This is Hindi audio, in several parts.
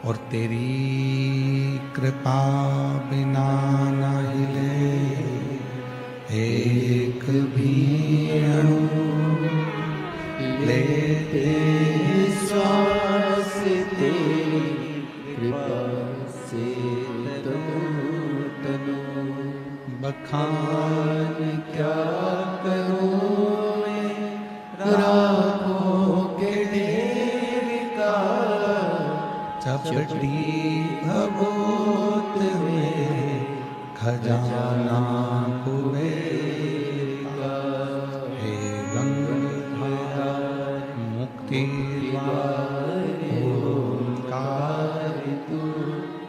और तेरी कृपा बिना न हिले एक भी अणु, लेते श्वास तेरी कृपा से तनु तनु। बखान क्या करूं मैं राहों के ढेर का, चपटी भभूत में खजाना कुबेर का। हे गंगाधर मुक्ति ओंकार तू,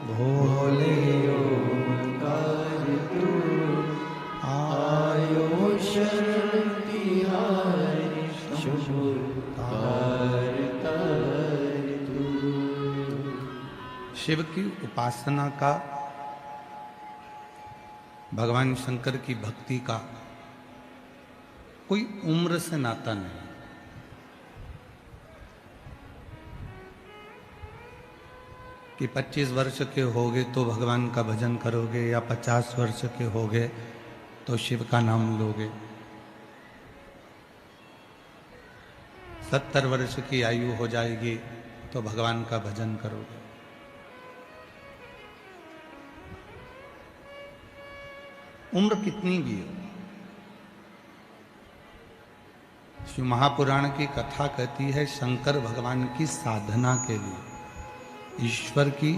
भोले ओंकार तू, आयो शरण तिहारी शुभकार तू। शिव की उपासना का, भगवान शंकर की भक्ति का कोई उम्र से नाता नहीं। कि 25 वर्ष के होगे तो भगवान का भजन करोगे या 50 वर्ष के होगे तो शिव का नाम लोगे। 70 वर्ष की आयु हो जाएगी तो भगवान का भजन करोगे। उम्र कितनी भी हो। शिव महापुराण की कथा कहती है शंकर भगवान की साधना के लिए, ईश्वर की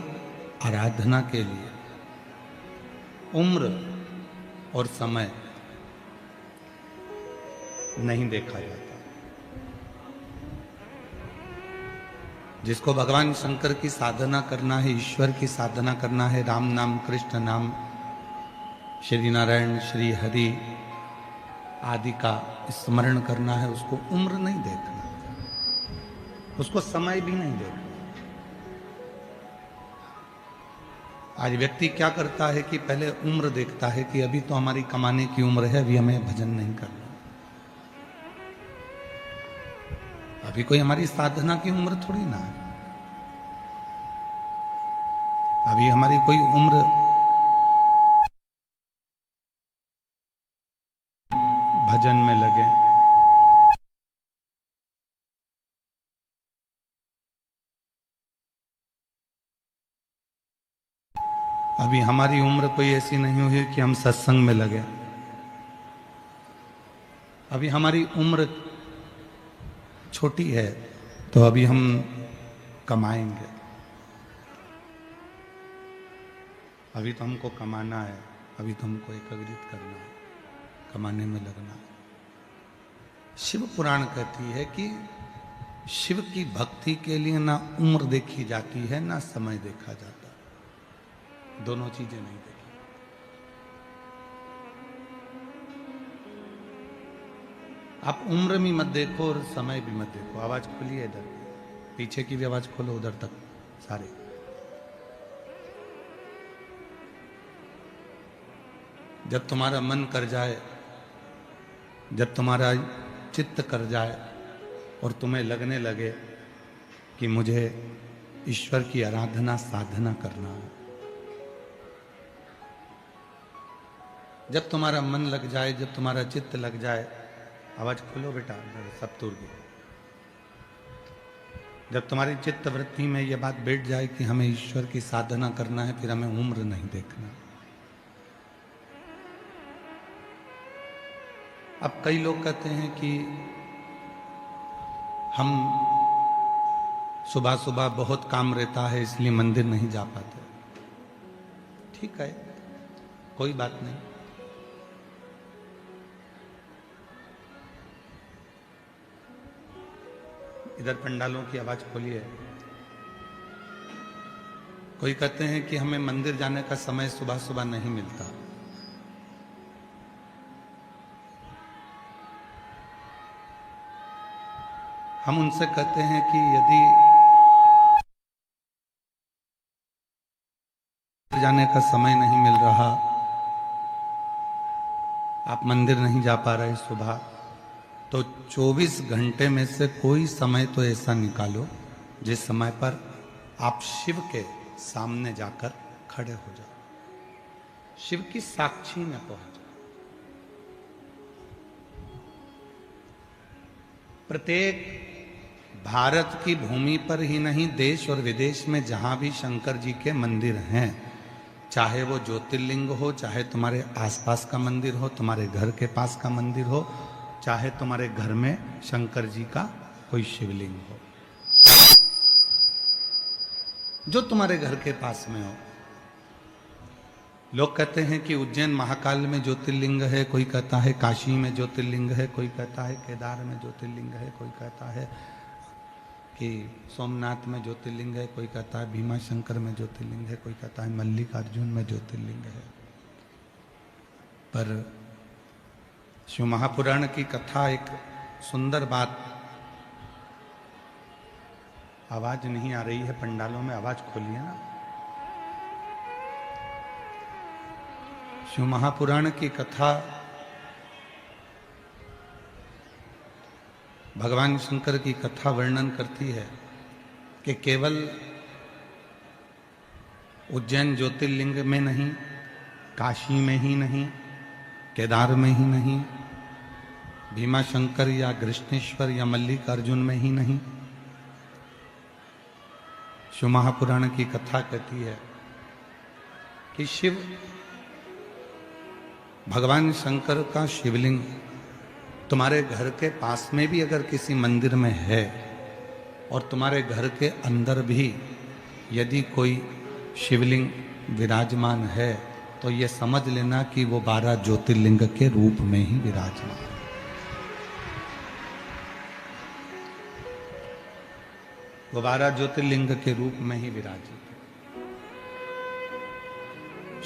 आराधना के लिए उम्र और समय नहीं देखा जाता। जिसको भगवान शंकर की साधना करना है, ईश्वर की साधना करना है, राम नाम कृष्ण नाम, श्री नारायण श्री हरि आदि का स्मरण करना है, उसको उम्र नहीं देखना, उसको समय भी नहीं देखना। आज व्यक्ति क्या करता है कि पहले उम्र देखता है कि अभी तो हमारी कमाने की उम्र है, अभी हमें भजन नहीं करना। अभी कोई हमारी साधना की उम्र थोड़ी ना है। अभी हमारी कोई उम्र भजन में लगे। अभी हमारी उम्र कोई ऐसी नहीं हुई कि हम सत्संग में लगे। अभी हमारी उम्र छोटी है तो अभी हम कमाएंगे। अभी तो हमको कमाना है, अभी तो हमको एकाग्रित करना है, कमाने में लगना है। शिव पुराण कहती है कि शिव की भक्ति के लिए ना उम्र देखी जाती है ना समय देखा जाता, दोनों चीजें नहीं देखी। आप उम्र भी मत देखो और समय भी मत देखो। आवाज खोलिए, इधर पीछे की भी आवाज खोलो, उधर तक सारे। जब तुम्हारा मन कर जाए, जब तुम्हारा चित्त कर जाए और तुम्हें लगने लगे कि मुझे ईश्वर की आराधना साधना करना है, जब तुम्हारा मन लग जाए, जब तुम्हारा चित्त लग जाए, आवाज खोलो बेटा सब तुर गई। जब तुम्हारी चित्त वृत्ति में यह बात बैठ जाए कि हमें ईश्वर की साधना करना है, फिर हमें उम्र नहीं देखना। अब कई लोग कहते हैं कि हम सुबह सुबह बहुत काम रहता है इसलिए मंदिर नहीं जा पाते। ठीक है, कोई बात नहीं। इधर पंडालों की आवाज खोलिए। कोई कहते हैं कि हमें मंदिर जाने का समय सुबह सुबह नहीं मिलता। हम उनसे कहते हैं कि यदि जाने का समय नहीं मिल रहा, आप मंदिर नहीं जा पा रहे सुबह, तो 24 घंटे में से कोई समय तो ऐसा निकालो जिस समय पर आप शिव के सामने जाकर खड़े हो जाओ, शिव की साक्षी में पहुंच जाओ। प्रत्येक भारत की भूमि पर ही नहीं, देश और विदेश में जहां भी शंकर जी के मंदिर हैं, चाहे वो ज्योतिर्लिंग हो, चाहे तुम्हारे आसपास का मंदिर हो, तुम्हारे घर के पास का मंदिर हो, चाहे तुम्हारे घर में शंकर जी का कोई शिवलिंग हो, जो तुम्हारे घर के पास में हो। लोग कहते हैं कि उज्जैन महाकाल में ज्योतिर्लिंग है, कोई कहता है काशी में ज्योतिर्लिंग है, कोई कहता है केदार में ज्योतिर्लिंग है, कोई कहता है कि सोमनाथ में ज्योतिर्लिंग है, कोई कहता है भीमा शंकर में ज्योतिर्लिंग है, कोई कहता है मल्लिकार्जुन में ज्योतिर्लिंग है। पर शिव महापुराण की कथा एक सुंदर बात, आवाज नहीं आ रही है पंडालों में, आवाज खोलिए ना। शिव महापुराण की कथा भगवान शंकर की कथा वर्णन करती है कि केवल उज्जैन ज्योतिर्लिंग में नहीं, काशी में ही नहीं, केदार में ही नहीं, भीमा शंकर या कृष्णेश्वर या मल्लिकार्जुन में ही नहीं, शिव महापुराण की कथा कहती है कि शिव भगवान शंकर का शिवलिंग तुम्हारे घर के पास में भी अगर किसी मंदिर में है, और तुम्हारे घर के अंदर भी यदि कोई शिवलिंग विराजमान है, तो ये समझ लेना कि वो 12 ज्योतिर्लिंग के रूप में ही विराजमान है। वो 12 ज्योतिर्लिंग के रूप में ही विराजित है।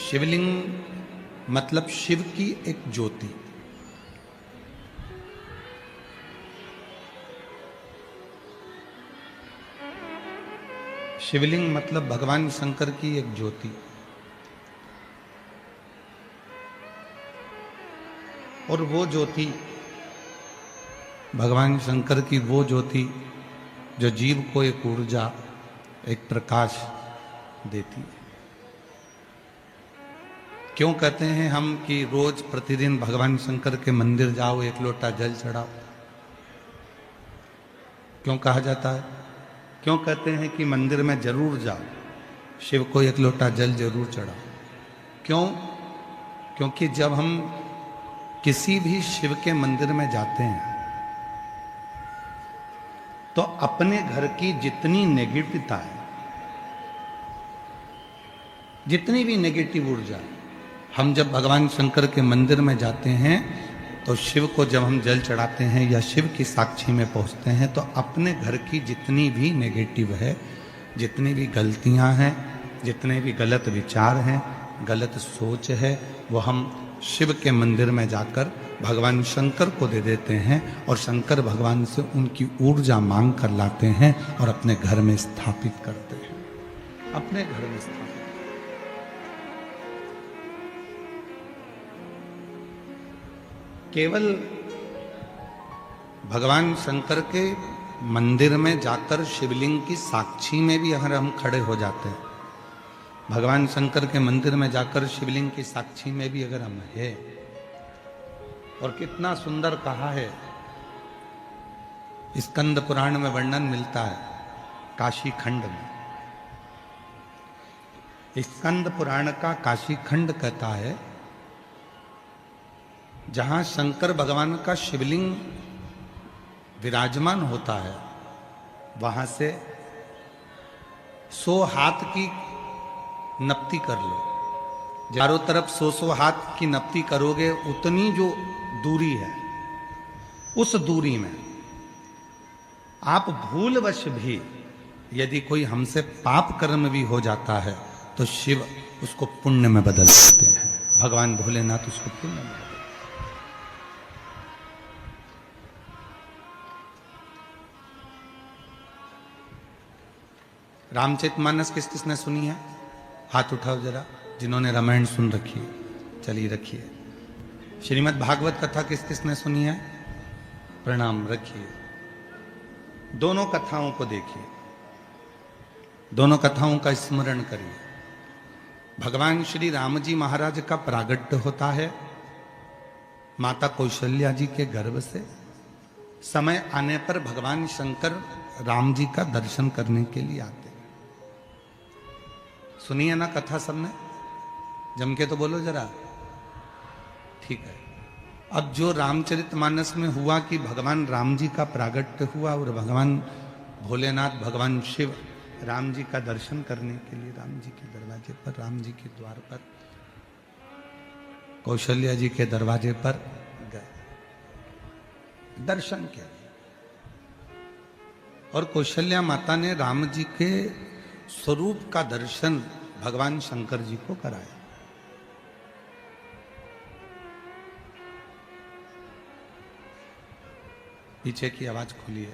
शिवलिंग मतलब शिव की एक ज्योति। शिवलिंग मतलब भगवान शंकर की एक ज्योति। और वो ज्योति, भगवान शंकर की वो ज्योति जो जीव को एक ऊर्जा, एक प्रकाश देती है। क्यों कहते हैं हम कि रोज प्रतिदिन भगवान शंकर के मंदिर जाओ, एक लोटा जल चढ़ाओ? क्यों कहा जाता है? क्यों कहते हैं कि मंदिर में जरूर जाओ, शिव को एक लोटा जल जरूर चढ़ाओ? क्यों? क्योंकि जब हम किसी भी शिव के मंदिर में जाते हैं तो अपने घर की जितनी नेगेटिविटी है, जितनी भी नेगेटिव ऊर्जा, हम जब भगवान शंकर के मंदिर में जाते हैं तो शिव को जब हम जल चढ़ाते हैं या शिव की साक्षी में पहुंचते हैं, तो अपने घर की जितनी भी नेगेटिव है, जितनी भी गलतियां हैं, जितने भी गलत विचार हैं, गलत सोच है, वो हम शिव के मंदिर में जाकर भगवान शंकर को दे देते हैं, और शंकर भगवान से उनकी ऊर्जा मांग कर लाते हैं और अपने घर में स्थापित करते हैं। अपने घर में स्थापित। केवल भगवान शंकर के मंदिर में जाकर शिवलिंग की साक्षी में भी अगर हम खड़े हो जाते हैं, भगवान शंकर के मंदिर में जाकर शिवलिंग की साक्षी में भी अगर हम हैं, और कितना सुंदर कहा है, स्कंद पुराण में वर्णन मिलता है काशी खंड में। स्कंद पुराण का काशी खंड कहता है जहां शंकर भगवान का शिवलिंग विराजमान होता है, वहां से 100 हाथ की नपती कर लो। चारों तरफ 100 हाथ की नपती करोगे, उतनी जो दूरी है, उस दूरी में आप भूलवश भी यदि कोई हमसे पाप कर्म भी हो जाता है तो शिव उसको पुण्य में बदल देते हैं। भगवान भोलेनाथ उसको पुण्य में बदल। रामचरितमानस किस किसने सुनी है? हाथ उठाओ जरा, जिन्होंने रामायण सुन रखी है। चलिए रखिए। श्रीमद् भागवत कथा किस किसने सुनी है? प्रणाम, रखिए। दोनों कथाओं को देखिए। दोनों कथाओं का स्मरण करिए। भगवान श्री राम जी महाराज का प्रागट्य होता है माता कौशल्या जी के गर्भ से। समय आने पर भगवान शंकर राम जी का दर्शन करने के लिए आते। सुनिए ना कथा सबने, जम के तो बोलो जरा, ठीक है। अब जो रामचरितमानस में हुआ कि भगवान राम जी का प्रागट्य हुआ और भगवान भोलेनाथ भगवान शिव राम जी का दर्शन करने के लिए राम जी के दरवाजे पर, राम जी के द्वार पर, कौशल्या जी के दरवाजे पर गए दर्शन किया। और कौशल्या माता ने राम जी के स्वरूप का दर्शन भगवान शंकर जी को कराया। पीछे की आवाज खोलिए,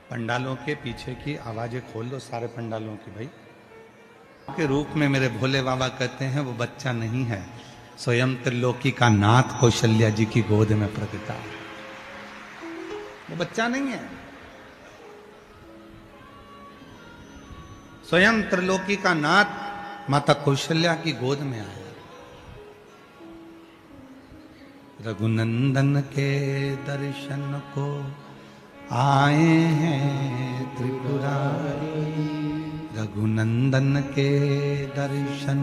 पंडालों के पीछे की आवाजें खोल दो, सारे पंडालों की भाई। के रूप में मेरे भोले बाबा कहते हैं वो बच्चा नहीं है, स्वयं त्रिलोकी का नाथ कौशल्या जी की गोद में प्रकटा है। वो बच्चा नहीं है, स्वयं त्रिलोकी का नाथ माता कौशल्या की गोद में आया। रघुनंदन के दर्शन को आए हैं त्रिपुरारी, रघुनंदन के दर्शन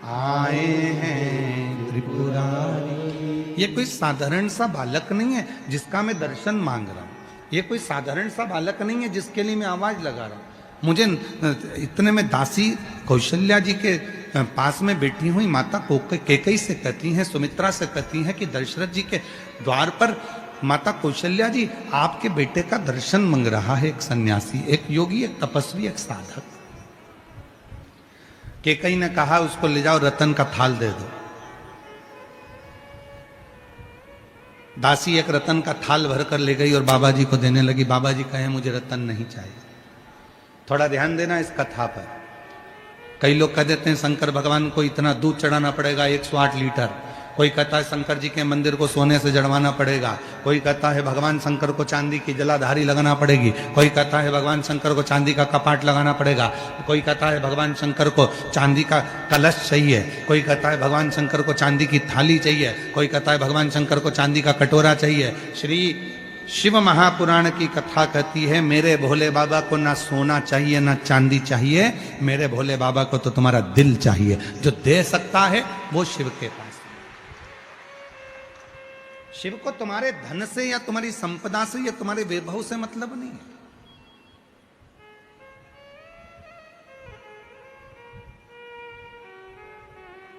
आए हैं त्रिपुरारी। ये कोई साधारण सा बालक नहीं है जिसका मैं दर्शन मांग रहा हूं, ये कोई साधारण सा बालक नहीं है जिसके लिए मैं आवाज लगा रहा हूं। मुझे इतने में दासी कौशल्या जी के पास में बैठी हुई माता कैकेयी से कहती हैं, सुमित्रा से कहती हैं कि दशरथ जी के द्वार पर माता कौशल्या जी आपके बेटे का दर्शन मांग रहा है एक सन्यासी, एक योगी, एक तपस्वी, एक साधक। कैकेयी ने कहा उसको ले जाओ, रतन का थाल दे दो। दासी एक रतन का थाल भरकर ले गई और बाबा जी को देने लगी। बाबा जी कहे मुझे रतन नहीं चाहिए। थोड़ा ध्यान देना इस कथा पर। कई लोग कह देते हैं शंकर भगवान को इतना दूध चढ़ाना पड़ेगा 108 लीटर, कोई कहता है शंकर जी के मंदिर को सोने से जड़वाना पड़ेगा, कोई कहता है भगवान शंकर को चांदी की जलाधारी लगाना पड़ेगी, कोई कहता है भगवान शंकर को चांदी का कपाट लगाना पड़ेगा, कोई कहता है भगवान शंकर को चांदी का कलश चाहिए, कोई कहता है भगवान शंकर को चांदी की थाली चाहिए, कोई कहता है भगवान शंकर को चांदी का कटोरा चाहिए। श्री शिव महापुराण की कथा कहती है मेरे भोले बाबा को ना सोना चाहिए ना चांदी चाहिए, मेरे भोले बाबा को तो तुम्हारा दिल चाहिए। जो दे सकता है वो शिव के पास। शिव को तुम्हारे धन से या तुम्हारी संपदा से या तुम्हारे वैभव से मतलब नहीं है।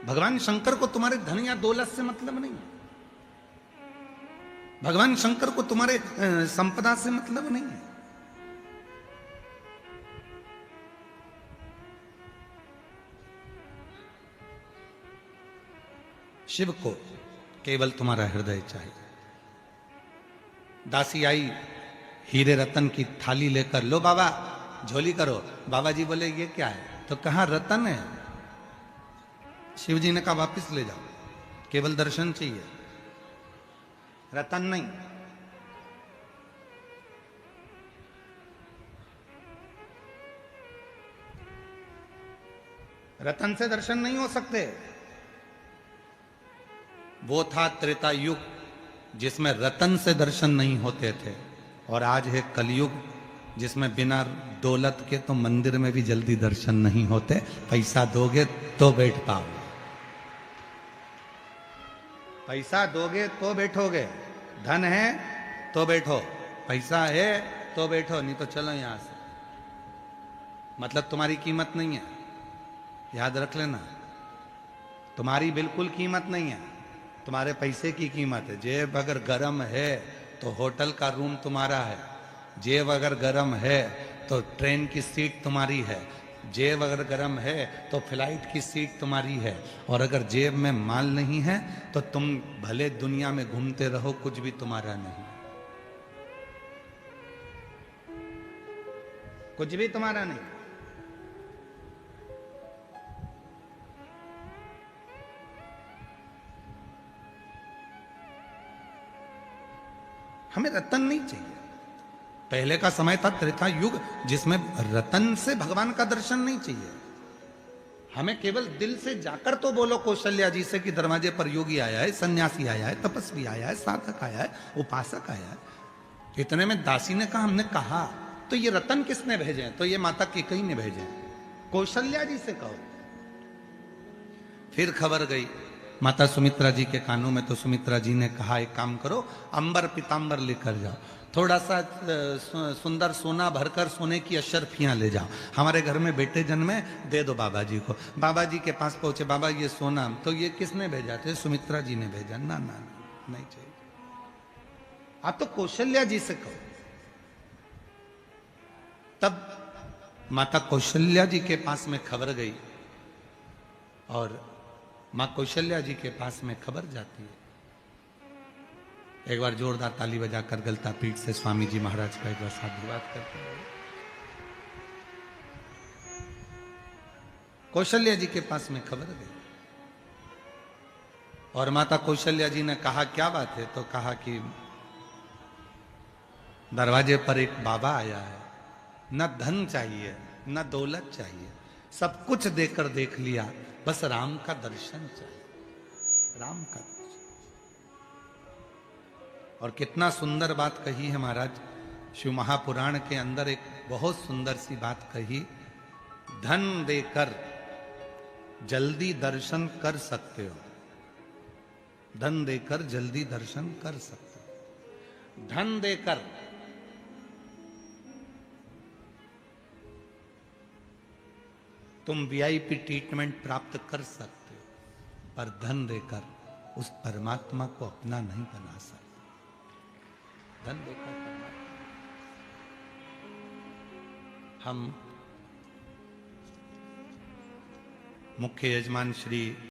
भगवान शंकर को तुम्हारे धन या दौलत से मतलब नहीं है। भगवान शंकर को तुम्हारे संपदा से मतलब नहीं है। शिव को केवल तुम्हारा हृदय चाहिए। दासी आई हीरे रतन की थाली लेकर, लो बाबा झोली करो। बाबा जी बोले ये क्या है? तो कहा रतन है। शिव जी ने कहा वापिस ले जाओ, केवल दर्शन चाहिए, रतन नहीं। रतन से दर्शन नहीं हो सकते। वो था त्रेता युग जिसमें रतन से दर्शन नहीं होते थे, और आज है कलयुग जिसमें बिना दौलत के तो मंदिर में भी जल्दी दर्शन नहीं होते। पैसा दोगे तो बैठ पाओगे, पैसा दोगे तो बैठोगे, धन है तो बैठो, पैसा है तो बैठो, नहीं तो चलो यहां से। मतलब तुम्हारी कीमत नहीं है, याद रख लेना। तुम्हारी बिल्कुल कीमत नहीं है, तुम्हारे पैसे की कीमत है। जेब अगर गर्म है तो होटल का रूम तुम्हारा है, जेब अगर गर्म है तो ट्रेन की सीट तुम्हारी है, जेब अगर गर्म है तो फ्लाइट की सीट तुम्हारी है। और अगर जेब में माल नहीं है तो तुम भले दुनिया में घूमते रहो, कुछ भी तुम्हारा नहीं, कुछ भी तुम्हारा नहीं। हमें रतन नहीं चाहिए, पहले का समय था त्रेता युग, जिसमें रतन से भगवान का दर्शन नहीं चाहिए। हमें केवल दिल से जाकर तो बोलो कौशल्या जी से कि दरवाजे पर योगी आया है, सन्यासी आया है, तपस्वी आया है, साधक आया है, उपासक आया है। इतने में दासी ने कहा, हमने कहा तो ये रतन किसने भेजे हैं? तो ये माता कैकेयी ने भेजे हैं। कौशल्या जी से कहो। फिर खबर गई माता सुमित्रा जी के कानों में, तो सुमित्रा जी ने कहा एक काम करो, अंबर पीतांबर लेकर जाओ, थोड़ा सा सुंदर सोना भरकर सोने की अशर्फियां ले जाओ, हमारे घर में बेटे जन्मे, दे दो बाबा जी को। बाबा जी के पास पहुंचे, बाबा ये सोना, तो ये किसने भेजा? थे सुमित्रा जी ने भेजा। ना ना ना, नहीं चाहिए, आप तो कौशल्या जी से कहो। तब माता कौशल्या जी के पास में खबर गई, और मां कौशल्या जी के पास में खबर जाती है। एक बार जोरदार ताली बजाकर गलता पीठ से स्वामी जी महाराज का एक बार साधुवाद करते हैं। कौशल्या जी के पास में खबर गई, और माता कौशल्या जी ने कहा क्या बात है? तो कहा कि दरवाजे पर एक बाबा आया है, न धन चाहिए न दौलत चाहिए, सब कुछ देकर देख लिया, बस राम का दर्शन चाहिए, राम का दर्शन। और कितना सुंदर बात कही है महाराज, शिव महापुराण के अंदर एक बहुत सुंदर सी बात कही, धन देकर जल्दी दर्शन कर सकते हो, धन देकर जल्दी दर्शन कर सकते हो। धन देकर तुम वीआईपी ट्रीटमेंट प्राप्त कर सकते हो, पर धन देकर उस परमात्मा को अपना नहीं बना सकते। धन देकर परमात्मा, हम मुख्य यजमान श्री